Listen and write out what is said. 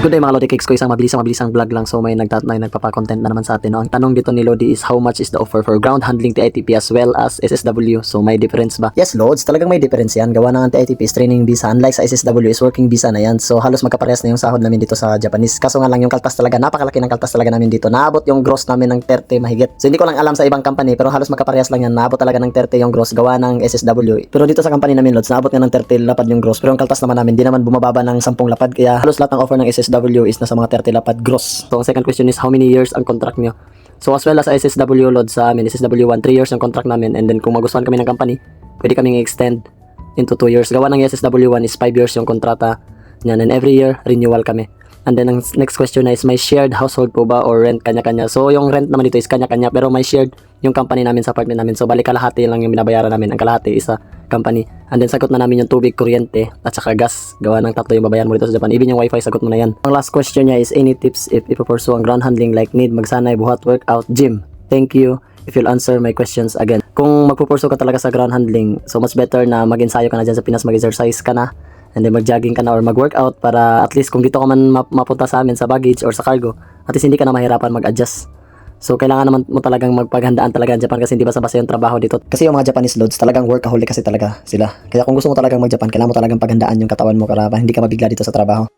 Good day mga Lodi Cakes ko, isang mabilisang vlog lang. So may nagpapa-content na naman sa atin, no? Ang tanong dito ni Lodi is how much is the offer for ground handling TITP as well as SSW? So may difference ba? Yes Lods, talagang may difference yan. Gawa ng TITP is training visa, unlike sa SSW is working visa na yan. So halos magkaparehas na yung sahod namin dito sa Japanese. Kaso nga lang yung kaltas talaga, napakalaki ng kaltas talaga namin dito. Naabot yung gross namin ng 30 mahigit. So hindi ko lang alam sa ibang company, pero halos magkaparehas lang yan. Naabot talaga ng 30 yung gross gawa ng SSW. Pero dito sa company namin Lods, naabot nga ng 30 lapad yung gross. Pero yung kaltas naman namin, di naman bumababa ng 10 lapad. Kaya halos lahat ng offer ng SSW is nasa mga 30 lapad gross. So ang second question is how many years ang contract nyo? So as well as SSW Load sa amin, SSW 1, 3 years ang contract namin, and then kung magustuhan kami ng company, pwede kaming i-extend into 2 years. Gawa ng SSW 1 is 5 years yung kontrata niyan, and every year renewal kami. And then ang next question na is may shared household po ba or rent kanya-kanya? So yung rent naman dito is kanya-kanya, pero may shared yung company namin sa apartment namin. So balik kalahati lang yung binabayaran namin, ang kalahati is sa company. And then sagot na namin yung tubig, kuryente at saka gas. Gawa ng tatlo yung babayaran mo dito sa Japan. Even yung wifi, sagot mo na yan. Ang last question niya is any tips if ipupursue ang ground handling like need, magsanay, buhat, workout, gym? Thank you if you'll answer my questions again. Kung magpupursue ka talaga sa ground handling, so much better na mag-ensayo ka na dyan sa Pinas, mag-exercise ka na, and then mag-jogging ka na or mag-workout para at least kung dito ka man mapunta sa amin sa baggage or sa cargo, at least hindi ka na mahirapan mag-adjust. So kailangan naman mo talagang magpaghandaan talaga ang Japan kasi hindi basta-basta yung trabaho dito. Kasi yung mga Japanese Loads talagang workaholic kasi talaga sila. Kaya kung gusto mo talagang mag-Japan, kailangan mo talagang paghandaan yung katawan mo para hindi ka mabigla dito sa trabaho.